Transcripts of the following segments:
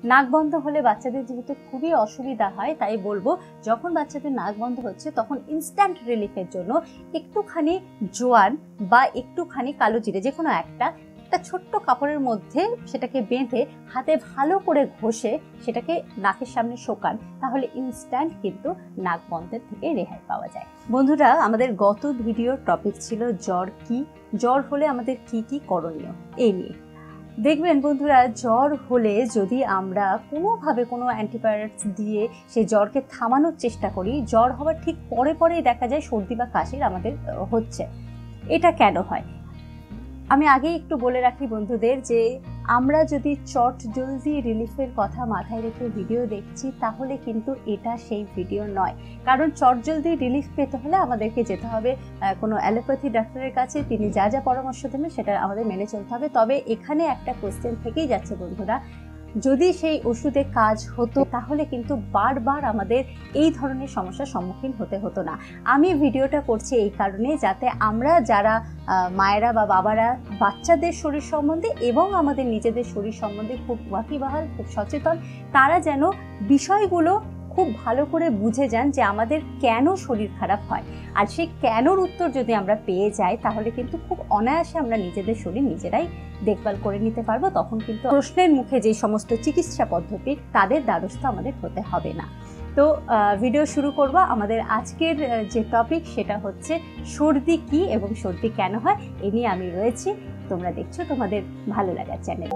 নাক বন্ধ হলে বাচ্চাদের যেহেতু খুবই অসুবিধা হয়, তাই বলবো যখন বাচ্চাদের নাক বন্ধ হচ্ছে তখন ইনস্ট্যান্ট রিলিফের জন্য একটুখানি জোয়ান বা একটুখানি কালো জিরে, যে কোনো একটা ছোট্ট কাপড়ের মধ্যে সেটাকে বেঁধে হাতে ভালো করে ঘষে সেটাকে নাকের সামনে শোকান, তাহলে ইনস্ট্যান্ট কিন্তু নাক বন্ধের থেকে রেহাই পাওয়া যায়। বন্ধুরা, আমাদের গত ভিডিওর টপিক ছিল জ্বর কি, জ্বর হলে আমাদের কি কি করণীয়, এই নিয়ে। দেখবেন বন্ধুরা, জ্বর হলে যদি আমরা কোনোভাবে কোনো অ্যান্টিবায়োটিক্স দিয়ে সেই জ্বরকে থামানোর চেষ্টা করি, জ্বর হওয়ার ঠিক পরেই দেখা যায় সর্দি বা কাশির আমাদের হচ্ছে। এটা কেন হয়? আমি আগেই একটু বলে রাখি বন্ধুদের যে আমরা যদি চট জলদি রিলিফের কথা মাথায় রেখে ভিডিও দেখছি, তাহলে কিন্তু এটা সেই ভিডিও নয়। কারণ চট জলদি রিলিফ পেতে হলে আমাদেরকে যেতে হবে কোনো অ্যালোপ্যাথি ডাক্তারের কাছে, তিনি যা যা পরামর্শ দেবেন সেটা আমাদের মেনে চলতে হবে। তবে এখানে একটা কোশ্চেন থেকেই যাচ্ছে বন্ধুরা, যদি সেই ওষুধে কাজ হতো তাহলে কিন্তু বারবার আমাদের এই ধরনের সমস্যার সম্মুখীন হতে হতো না। আমি ভিডিওটা করছি এই কারণে, যাতে আমরা যারা মায়েরা বা বাবারা বাচ্চাদের শরীর সম্বন্ধে এবং আমাদের নিজেদের শরীর সম্বন্ধে খুব ওয়াকিবহাল, খুব সচেতন, তারা যেন বিষয়গুলো খুব ভালো করে বুঝে যান যে আমাদের কেন শরীর খারাপ হয়। আর সেই কেনর উত্তর যদি আমরা পেয়ে যাই, তাহলে কিন্তু খুব অনায়াসে আমরা নিজেদের শরীর নিজেরাই দেখভাল করে নিতে পারবো। তখন কিন্তু প্রশ্নের মুখে যে সমস্ত চিকিৎসা পদ্ধতি, তাদের দ্বারস্থ আমাদের হতে হবে না। তো ভিডিও শুরু করব। আমাদের আজকের যে টপিক সেটা হচ্ছে সর্দি কি এবং সর্দি কেন হয়, এ নিয়ে আমি রয়েছি। তোমরা দেখছো তোমাদের ভালো লাগার চ্যানেল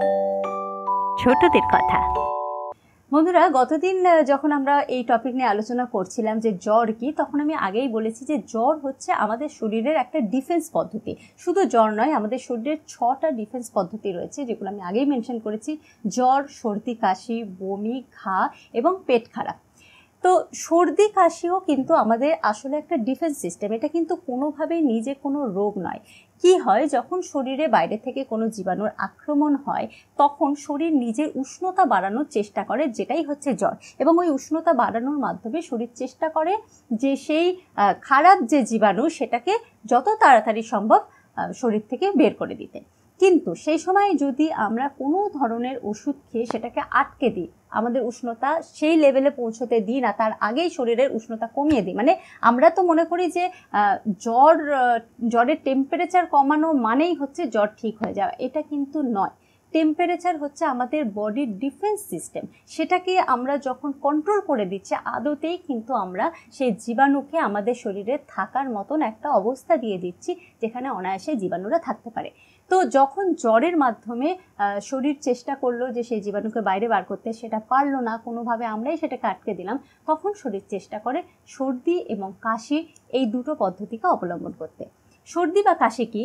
ছোটদের কথা। বন্ধুরা, গতদিন যখন আমরা এই টপিক নিয়ে আলোচনা করছিলাম যে জ্বর কি, তখন আমি আগেই বলেছি যে জ্বর হচ্ছে আমাদের শরীরের একটা ডিফেন্স পদ্ধতি। শুধু জ্বর নয়, আমাদের শরীরের 6টা ডিফেন্স পদ্ধতি রয়েছে, যেগুলো আমি আগেই মেনশন করেছি: জ্বর, সর্দি, কাশি, বমি, ঘা এবং পেট খারাপ। তো সর্দি কাশিও কিন্তু আমাদের আসলে একটা ডিফেন্স সিস্টেম। এটা কিন্তু কোনোভাবেই নিজে কোনো রোগ নয়। কি হয়, যখন শরীরে বাইরে থেকে কোনো জীবাণুর আক্রমণ হয়, তখন শরীর নিজের উষ্ণতা বাড়ানোর চেষ্টা করে, যেটাই হচ্ছে জ্বর। এবং ওই উষ্ণতা বাড়ানোর মাধ্যমে শরীর চেষ্টা করে যে সেই খারাপ যে জীবাণু, সেটাকে যত তাড়াতাড়ি সম্ভব শরীর থেকে বের করে দিতে। কিন্তু সেই সময় যদি আমরা কোনো ধরনের ওষুধ খেয়ে সেটাকে আটকে দিই, আমাদের উষ্ণতা সেই লেভেলে পৌঁছতে দিই না, তার আগেই শরীরের উষ্ণতা কমিয়ে দিই, মানে আমরা তো মনে করি যে জ্বরের টেম্পারেচার কমানো মানেই হচ্ছে জ্বর ঠিক হয়ে যাওয়া। এটা কিন্তু নয়। টেম্পারেচার হচ্ছে আমাদের বডির ডিফেন্স সিস্টেম। সেটাকে আমরা যখন কন্ট্রোল করে দিচ্ছি, আদতেই কিন্তু আমরা সেই জীবাণুকে আমাদের শরীরে থাকার মতন একটা অবস্থা দিয়ে দিচ্ছি, যেখানে অনায়াসে জীবাণুরা থাকতে পারে। তো যখন জ্বরের মাধ্যমে শরীর চেষ্টা করলো যে সেই জীবাণুকে বাইরে বার করতে, সেটা পারলো না, কোনোভাবে আমরাই সেটাকে আটকে দিলাম, তখন শরীর চেষ্টা করে সর্দি এবং কাশি এই দুটো পদ্ধতিকে অবলম্বন করতে। সর্দি বা কাশি কি?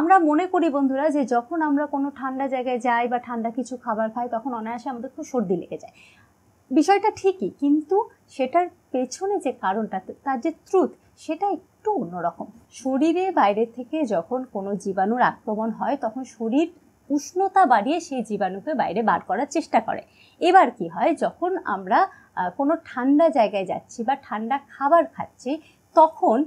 আমরা মনে করি বন্ধুরা যে যখন আমরা কোনো ঠান্ডা জায়গায় যাই বা ঠান্ডা কিছু খাবার খাই, তখন অনায়াসে আমাদের খুব সর্দি লেগে যায়। বিষয়টা ঠিকই, কিন্তু সেটার পেছনে যে কারণটা, তার যে ট্রুথ, সেটা একটু অন্যরকম। শরীরে বাইরে থেকে যখন কোনো জীবাণুর আক্রমণ হয়, তখন শরীর উষ্ণতা বাড়িয়ে সেই জীবাণুকে বাইরে বার করার চেষ্টা করে। এবার কি হয়, যখন আমরা কোনো ঠান্ডা জায়গায় যাচ্ছি বা ঠান্ডা খাবার খাচ্ছি, তখন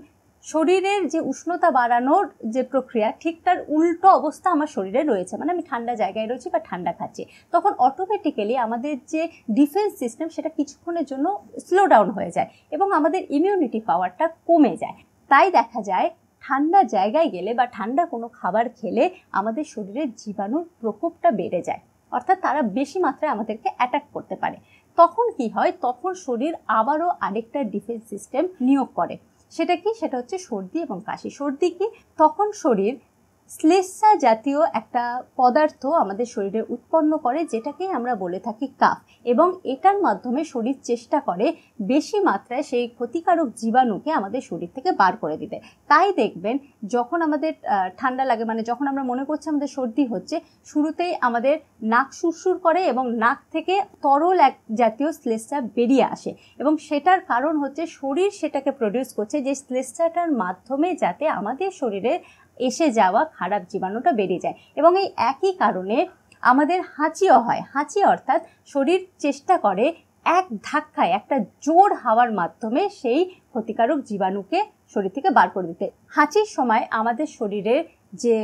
শরীরের যে উষ্ণতা বাড়ানোর যে প্রক্রিয়া, ঠিক তার উল্টো অবস্থা আমার শরীরে রয়েছে। মানে আমি ঠান্ডা জায়গায় রয়েছি বা ঠান্ডা খাচ্ছি, তখন অটোমেটিক্যালি আমাদের যে ডিফেন্স সিস্টেম, সেটা কিছুক্ষণের জন্য স্লো ডাউন হয়ে যায় এবং আমাদের ইমিউনিটি পাওয়ারটা কমে যায়। তাই দেখা যায় ঠান্ডা জায়গায় গেলে বা ঠান্ডা কোনো খাবার খেলে আমাদের শরীরের জীবাণুর প্রকোপটা বেড়ে যায়, অর্থাৎ তারা বেশি মাত্রায় আমাদেরকে অ্যাটাক করতে পারে। তখন কি হয়, তখন শরীর আবারও আরেকটা ডিফেন্স সিস্টেম নিয়োগ করে। সেটা কি? সেটা হচ্ছে সর্দি এবং কাশি। সর্দি কি? তখন শরীর শ্লেষ্মা জাতীয় একটা পদার্থ আমাদের শরীরে উৎপন্ন করে, যেটাকে আমরা বলে থাকি কাফ, এবং এটার মাধ্যমে শরীর চেষ্টা করে বেশি মাত্রায় সেই ক্ষতিকারক জীবাণুকে আমাদের শরীর থেকে বার করে দিতে। তাই দেখবেন যখন আমাদের ঠান্ডা লাগে, মানে যখন আমরা মনে করছি আমাদের সর্দি হচ্ছে, শুরুতেই আমাদের নাক সুরসুর করে এবং নাক থেকে তরল এক জাতীয় শ্লেষ্মা বেরিয়ে আসে, এবং সেটার কারণ হচ্ছে শরীর সেটাকে প্রডিউস করছে যে শ্লেষ্মাটার মাধ্যমে যাতে আমাদের শরীরে এসে যাওয়া খারাপ জীবাণুটা বেরিয়ে যায়। এবং এই একই কারণে আমাদের হাঁচিও হয়। হাঁচি অর্থাৎ শরীর চেষ্টা করে এক ধাক্কায়, একটা জোর হাওয়ার মাধ্যমে সেই ক্ষতিকারক জীবাণুকে শরীর থেকে বার করে দিতে। হাঁচির সময় আমাদের শরীরে যে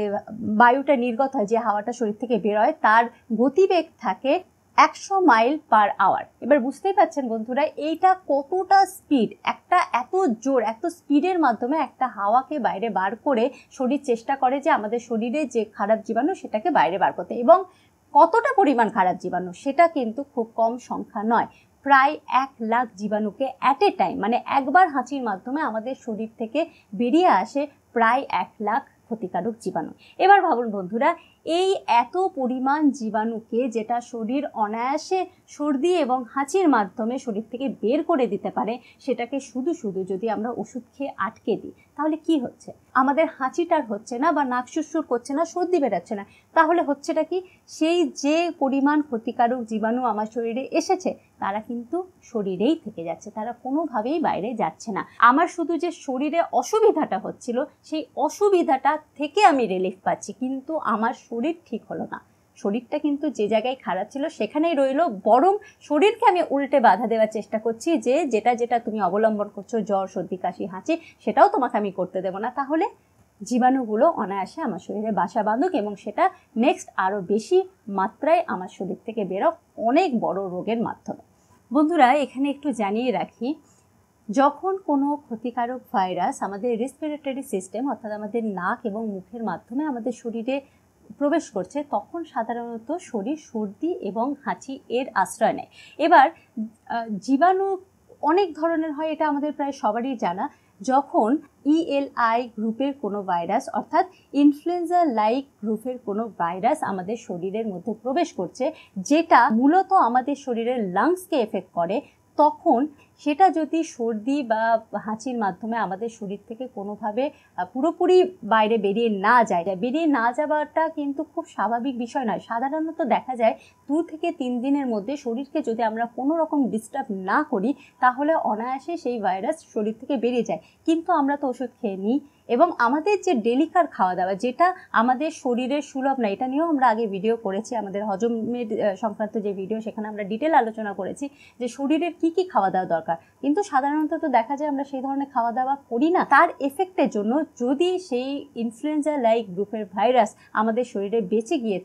বায়ুটা নির্গত হয়, যে হাওয়াটা শরীর থেকে বের হয়, তার গতিবেগ থাকে 100 মাইল পার আওয়ার। এবার বুঝতেই পারছেন বন্ধুরা এইটা কতটা স্পিড, একটা এত জোর এত স্পিডের মাধ্যমে একটা হাওয়াকে বাইরে বার করে শরীর চেষ্টা করে যে আমাদের শরীরে যে খারাপ জীবাণু সেটাকে বাইরে বার করতে। এবং কতটা পরিমাণ খারাপ জীবাণু সেটা কিন্তু খুব কম সংখ্যা নয়, প্রায় 1 লাখ জীবাণুকে অ্যাট এ টাইম, মানে একবার হাঁচির মাধ্যমে আমাদের শরীর থেকে বেরিয়ে আসে প্রায় 1 লাখ ক্ষতিকারক জীবাণু। এবার ভাবুন বন্ধুরা, এই এত পরিমাণ জীবাণুকে যেটা শরীর অনায়াসে সর্দি এবং হাঁচির মাধ্যমে শরীর থেকে বের করে দিতে পারে, সেটাকে শুধু শুধু যদি আমরা ওষুধ খেয়ে আটকে দিই তাহলে কি হচ্ছে? আমাদের হাঁচিটার হচ্ছে না বা নাক সুরসুর করছে না, সর্দি বেরাচ্ছে না, তাহলে হচ্ছেটা কি? সেই যে পরিমাণ ক্ষতিকারক জীবাণু আমার শরীরে এসেছে তারা কিন্তু শরীরেই থেকে যাচ্ছে, তারা কোনোভাবেই বাইরে যাচ্ছে না। আমার শুধু যে শরীরে অসুবিধাটা হচ্ছিল সেই অসুবিধাটা থেকে আমি রিলিফ পাচ্ছি, কিন্তু আমার শরীর ঠিক হলো না। শরীরটা কিন্তু যে জায়গায় খারাপ ছিল সেখানেই রইলো, বরং শরীরকে আমি উল্টে বাধা দেওয়ার চেষ্টা করছি যে যেটা যেটা তুমি অবলম্বন করছো, জ্বর সর্দি কাশি হাঁচি, সেটাও তোমাকে আমি করতে দেবো না, তাহলে জীবাণুগুলো অনায়াসে আমার শরীরে বাসা বাঁধুক এবং সেটা নেক্সট আরও বেশি মাত্রায় আমার শরীর থেকে বেরোক অনেক বড় রোগের মাধ্যমে। বন্ধুরা এখানে একটু জানিয়ে রাখি, যখন কোনো ক্ষতিকারক ভাইরাস আমাদের রেসপিরেটরি সিস্টেম অর্থাৎ আমাদের নাক এবং মুখের মাধ্যমে আমাদের শরীরে প্রবেশ করছে তখন সাধারণত শরীর সর্দি এবং হাঁচি এর আশ্রয় নেয়। এবার জীবাণু অনেক ধরনের হয়, এটা আমাদের প্রায় সবারই জানা। যখন ELI গ্রুপের কোনো ভাইরাস অর্থাৎ ইনফ্লুয়েঞ্জা লাইক গ্রুপের কোনো ভাইরাস আমাদের শরীরের মধ্যে প্রবেশ করছে, যেটা মূলত আমাদের শরীরের লাংসকে এফেক্ট করে, তখন সেটা যদি সর্দি বা হাঁচির মাধ্যমে আমাদের শরীর থেকে কোনোভাবে পুরোপুরি বাইরে বেরিয়ে না যাওয়াটা কিন্তু খুব স্বাভাবিক বিষয় নয়। সাধারণত দেখা যায় 2 থেকে 3 দিনের মধ্যে শরীরকে যদি আমরা কোনো রকম ডিস্টার্ব না করি তাহলে অনায়াসে সেই ভাইরাস শরীর থেকে বেরিয়ে যায়। কিন্তু আমরা তো ওষুধ খেয়ে নিই এবং আমাদের যে ডেলিকার খাওয়া দাওয়া যেটা আমাদের শরীরের সুলভ না, এটা নিয়েও আমরা আগে ভিডিও করেছি, আমাদের হজমের সংক্রান্ত যে ভিডিও, সেখানে আমরা ডিটেল আলোচনা করেছি যে শরীরের কি কি খাওয়া দাওয়া দরকার, কিন্তু সাধারণত তো দেখা যায় আমরা সেই ধরনের খাওয়া দাওয়া করি না। তার এফেক্টের জন্য যদি সেই ইনফ্লুয়েঞ্জা লাইক গ্রুপের ভাইরাস আমাদের শরীরে বেঁচে গিয়ে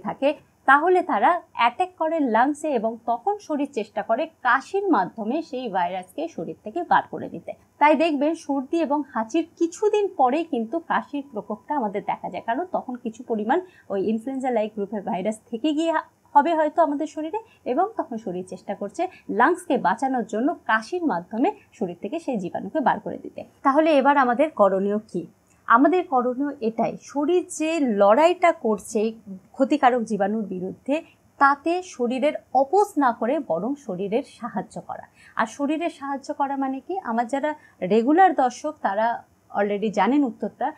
থাকে তাহলে তারা অ্যাটাক করে লাংসে এবং তখন শরীর চেষ্টা করে কাশির মাধ্যমে সেই ভাইরাসকে শরীর থেকে বার করে দিতে। তাই দেখবেন সর্দি এবং হাঁচির কিছুদিন পরেই কিন্তু কাশির প্রকোপটা আমাদের দেখা যায়, কারণ তখন কিছু পরিমাণ ওই ইনফ্লুয়েঞ্জা লাইক গ্রুপের ভাইরাস থেকে গিয়ে হবে হয়তো আমাদের শরীরে, এবং তখন শরীর চেষ্টা করছে লাংসকে বাঁচানোর জন্য কাশির মাধ্যমে শরীর থেকে সেই জীবাণুকে বার করে দিতে। তাহলে এবার আমাদের করণীয় কি? আমাদের করণীয় এটাই, শরীর যে লড়াইটা করছে ক্ষতিকারক জীবাণুর বিরুদ্ধে তাতে শরীরের অপোজ না করে বরং শরীরের সাহায্য করা। আর শরীরের সাহায্য করা মানে কি? আমার যারা রেগুলার দর্শক তারা অলরেডি জানেন উত্তরটা,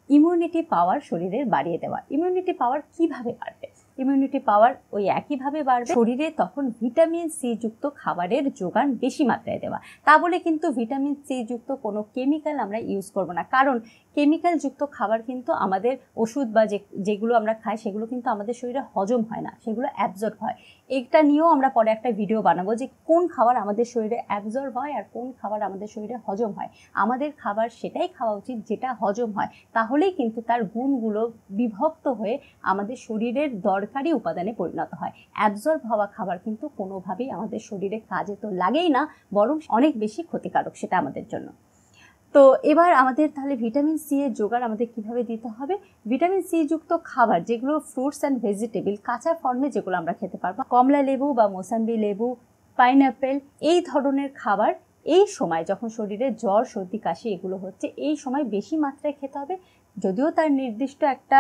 ইমিউনিটি পাওয়ার শরীরের বাড়িয়ে দেওয়া। ইমিউনিটি পাওয়ার কিভাবে বাড়বে? ইমিউনিটি পাওয়ার ওই একইভাবে বাড়বে, শরীরে তখন ভিটামিন সি যুক্ত খাবারের যোগান বেশি মাত্রায় দেওয়া। তা বলে কিন্তু ভিটামিন সি যুক্ত কোনো কেমিক্যাল আমরা ইউজ করব না, কারণ কেমিক্যাল যুক্ত খাবার কিন্তু আমাদের ওষুধ বা যেগুলো আমরা খাই সেগুলো কিন্তু আমাদের শরীরে হজম হয় না, সেগুলো অ্যাবজর্ব হয়। এটা নিয়েও আমরা পরে একটা ভিডিও বানাবো যে কোন খাবার আমাদের শরীরে অ্যাবজর্ব হয় আর কোন খাবার আমাদের শরীরে হজম হয়। আমাদের খাবার সেটাই খাওয়া উচিত যেটা হজম হয়, তাহলেই কিন্তু তার গুণগুলো বিভক্ত হয়ে আমাদের শরীরের দরকারি উপাদানে পরিণত হয়। অ্যাবজর্ব হওয়া খাবার কিন্তু কোনোভাবেই আমাদের শরীরে কাজে তো লাগেই না, বরং অনেক বেশি ক্ষতিকারক সেটা আমাদের জন্য। তো এবার আমাদের তাহলে ভিটামিন সি এর জোগাড় আমাদের কিভাবে দিতে হবে? ভিটামিন সি যুক্ত খাবার যেগুলো ফ্রুটস অ্যান্ড ভেজিটেবল কাঁচা ফর্মে যেগুলো আমরা খেতে পারবো, কমলা লেবু বা মোসাম্বি লেবু, পাইনঅ্যাপেল, এই ধরনের খাবার এই সময় যখন শরীরে জ্বর সর্দি কাশি এগুলো হচ্ছে এই সময় বেশি মাত্রায় খেতে হবে। যদিও তার নির্দিষ্ট একটা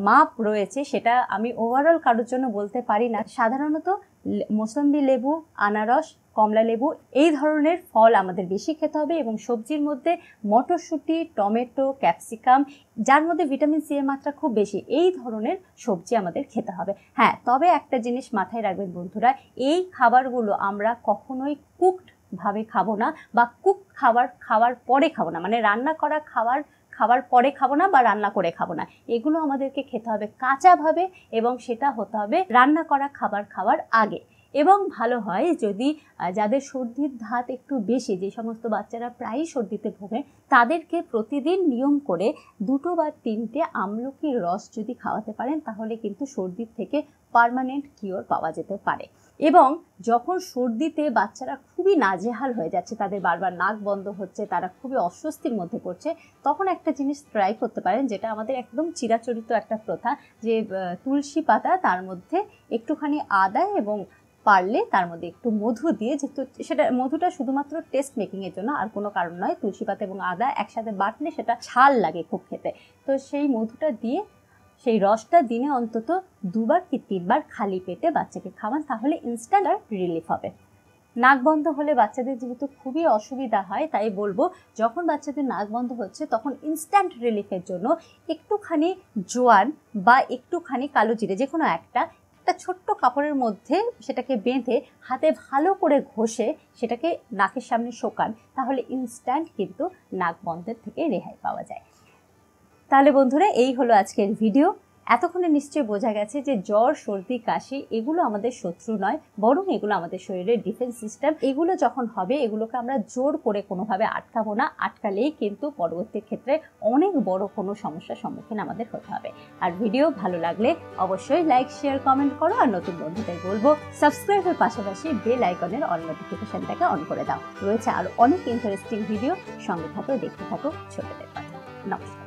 মাপ রয়েছে, সেটা আমি ওভারঅল কারোর জন্য বলতে পারি না। সাধারণত মোসাম্বি লেবু, আনারস, কমলা লেবু এই ধরনের ফল আমাদের বেশি খেতে হবে এবং সবজির মধ্যে মটরশুঁটি, টমেটো, ক্যাপসিকাম যার মধ্যে ভিটামিন সি এর মাত্রা খুব বেশি, এই ধরনের সবজি আমাদের খেতে হবে। হ্যাঁ, তবে একটা জিনিস মাথায় রাখবেন বন্ধুরা, এই খাবারগুলো আমরা কখনোই কুকড ভাবে খাবো না বা কুক খাওয়ার পরে খাবো না, মানে রান্না করা খাবার পরে খাবো না বা রান্না করে খাবো না। এগুলো আমাদেরকে খেতে হবে কাঁচাভাবে এবং সেটা হতে হবে রান্না করা খাবার খাওয়ার আগে। এবং ভালো হয় যদি যাদের সর্দির ধাত একটু বেশি, যে সমস্ত বাচ্চারা প্রায়ই সর্দিতে ভোগে, তাদেরকে প্রতিদিন নিয়ম করে 2 বা 3টে আমলকির রস যদি খাওয়াতে পারেন তাহলে কিন্তু সর্দির থেকে পার্মানেন্ট কিওর পাওয়া যেতে পারে। এবং যখন সর্দিতে বাচ্চারা খুবই নাজেহাল হয়ে যাচ্ছে, তাদের বারবার নাক বন্ধ হচ্ছে, তারা খুবই অস্বস্তির মধ্যে পড়ছে, তখন একটা জিনিস ট্রাই করতে পারেন, যেটা আমাদের একদম চিরাচরিত একটা প্রথা, যে তুলসী পাতা, তার মধ্যে একটুখানি আদা এবং পারলে তার মধ্যে একটু মধু দিয়ে, যেহেতু সেটা মধুটা শুধুমাত্র টেস্ট মেকিংয়ের জন্য, আর কোনো কারণ নয়, তুলসী পাতা এবং আদা একসাথে বাটলে সেটা ঝাল লাগে খুব খেতে, তো সেই মধুটা দিয়ে সেই রসটা দিনে অন্তত 2বার কি 3বার খালি পেটে বাচ্চাকে খাওয়ান, তাহলে ইনস্ট্যান্ট আর রিলিফ হবে। নাক বন্ধ হলে বাচ্চাদের যেহেতু খুবই অসুবিধা হয়, তাই বলবো যখন বাচ্চাদের নাক বন্ধ হচ্ছে তখন ইনস্ট্যান্ট রিলিফের জন্য একটুখানি জোয়ান বা একটুখানি কালো জিরে, যে কোনো একটা ছোট্ট কাপড়ের মধ্যে সেটাকে বেঁধে হাতে ভালো করে ঘষে সেটাকে নাকের সামনে শোকান, তাহলে ইনস্ট্যান্ট কিন্তু নাক বন্ধের থেকে রেহাই পাওয়া যায়। তাহলে বন্ধুরা, এই হলো আজকের ভিডিও। এতক্ষণে নিশ্চয়ই বোঝা গেছে যে জ্বর, সর্দি, কাশি এগুলো আমাদের শত্রু নয়, বরং এগুলো আমাদের শরীরের ডিফেন্স সিস্টেম। এগুলো যখন হবে, এগুলোকে আমরা জোর করে কোনোভাবে আটকাবো না, আটকালেই কিন্তু পরবর্তী ক্ষেত্রে অনেক বড় কোনো সমস্যার সম্মুখীন আমাদের হতে হবে। আর ভিডিও ভালো লাগলে অবশ্যই লাইক, শেয়ার, কমেন্ট করো। আর নতুন বন্ধুদের বলবো সাবস্ক্রাইবের পাশাপাশি বেল আইকনের অল নোটিফিকেশনটাকে অন করে দাও। রয়েছে আরও অনেক ইন্টারেস্টিং ভিডিও, সঙ্গে থাকো, দেখতে থাকো ছোটদের কথা। নমস্কার।